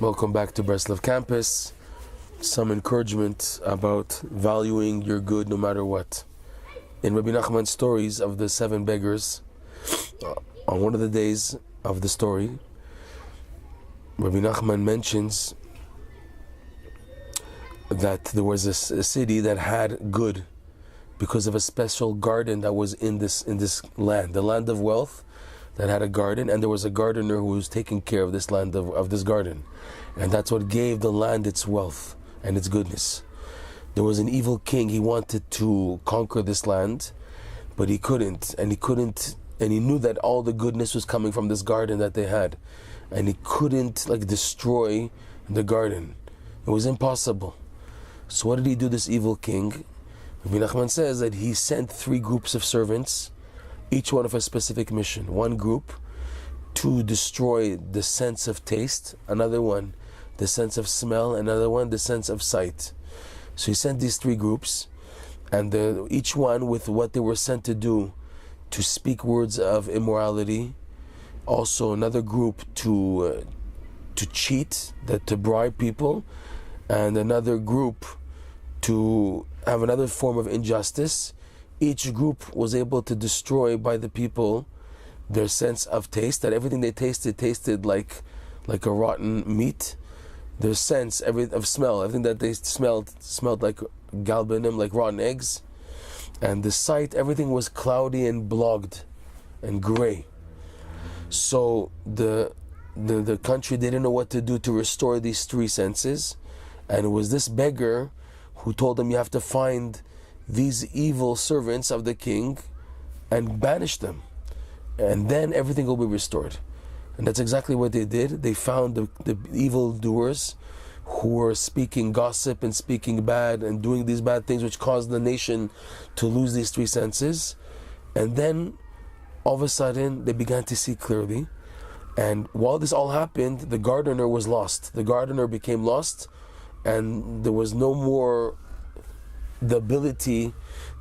Welcome back to Breslov campus. Some encouragement about valuing your good no matter what. In Rabbi Nachman's stories of the 7 beggars, on one of the days of the story, Rabbi Nachman mentions that there was a city that had good because of a special garden that was in this land, the land of wealth that had a garden, and there was a gardener who was taking care of this land of this garden, and that's what gave the land its wealth and its goodness. There was an evil king. He wanted to conquer this land, but he couldn't, and he knew that all the goodness was coming from this garden that they had, and he couldn't destroy the garden. It was impossible. So what did he do, this evil king? Rabbi Nachman says that he sent 3 groups of servants, each one of a specific mission. One group to destroy the sense of taste, another one the sense of smell, another one the sense of sight. So he sent these 3 groups, and each one with what they were sent to do, to speak words of immorality. Also another group to cheat, to bribe people, and another group to have another form of injustice. Each group was able to destroy by the people their sense of taste, that everything they tasted like a rotten meat. Their sense of smell, everything that they smelled like galbanim, like rotten eggs. And the sight, everything was cloudy and blogged and gray. So the country didn't know what to do to restore these 3 senses, and it was this beggar who told them, you have to find these evil servants of the king and banish them, and then everything will be restored. And that's exactly what they did. They found the evil doers who were speaking gossip and speaking bad and doing these bad things which caused the nation to lose these 3 senses. And then all of a sudden they began to see clearly, and while this all happened, the gardener was lost. The gardener became lost, and there was no more the ability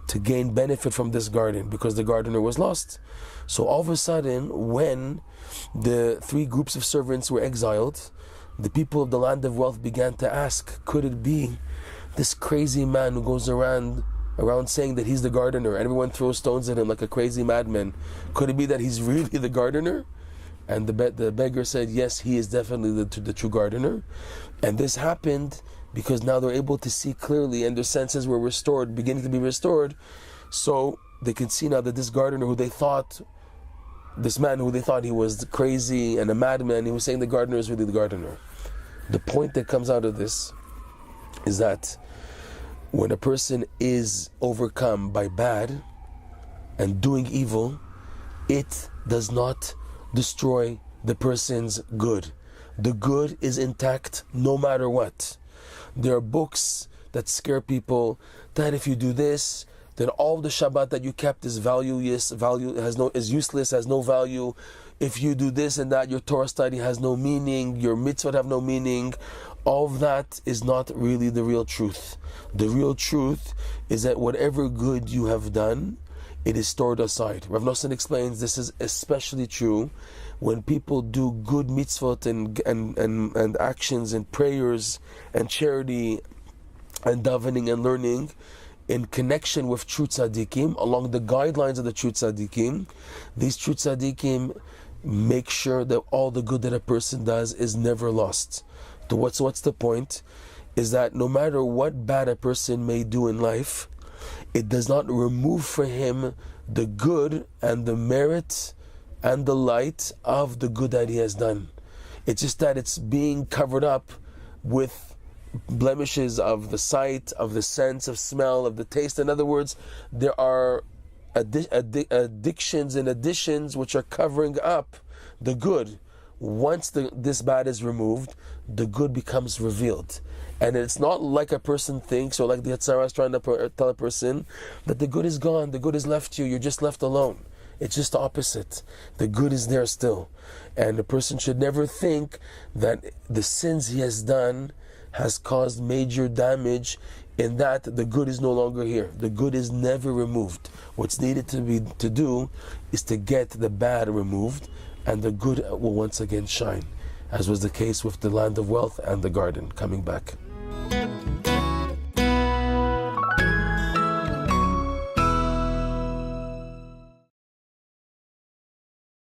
to gain benefit from this garden because the gardener was lost. So all of a sudden, when the 3 groups of servants were exiled, the people of the land of wealth began to ask, could it be this crazy man who goes around saying that he's the gardener, and everyone throws stones at him like a crazy madman? Could it be that he's really the gardener? And the beggar said, yes, he is definitely the true gardener. And this happened because now they're able to see clearly, and their senses were restored, beginning to be restored. So they can see now that this gardener this man who they thought he was crazy and a madman, he was saying the gardener is really the gardener. The point that comes out of this is that when a person is overcome by bad and doing evil, it does not destroy the person's good. The good is intact no matter what. There are books that scare people that if you do this, then all the Shabbat that you kept is useless, has no value. If you do this and that, your Torah study has no meaning, your mitzvot have no meaning. All of that is not really the real truth. The real truth is that whatever good you have done, it is stored aside. Rav Nosson explains this is especially true when people do good mitzvot and actions and prayers and charity and davening and learning in connection with true tzaddikim, along the guidelines of the true tzaddikim. These true tzaddikim make sure that all the good that a person does is never lost. So what's the point? Is that no matter what bad a person may do in life, it does not remove for him the good and the merit and the light of the good that he has done. It's just that it's being covered up with blemishes of the sight, of the sense, of smell, of the taste. In other words, there are addictions and additions which are covering up the good. Once this bad is removed, the good becomes revealed. And it's not like a person thinks, or like the Yetzirah is trying to tell a person, that the good is gone, the good has left you, you're just left alone. It's just the opposite. The good is there still. And a person should never think that the sins he has done has caused major damage, in that the good is no longer here. The good is never removed. What's needed to do is to get the bad removed, and the good will once again shine. as was the case with the land of wealth and the garden coming back.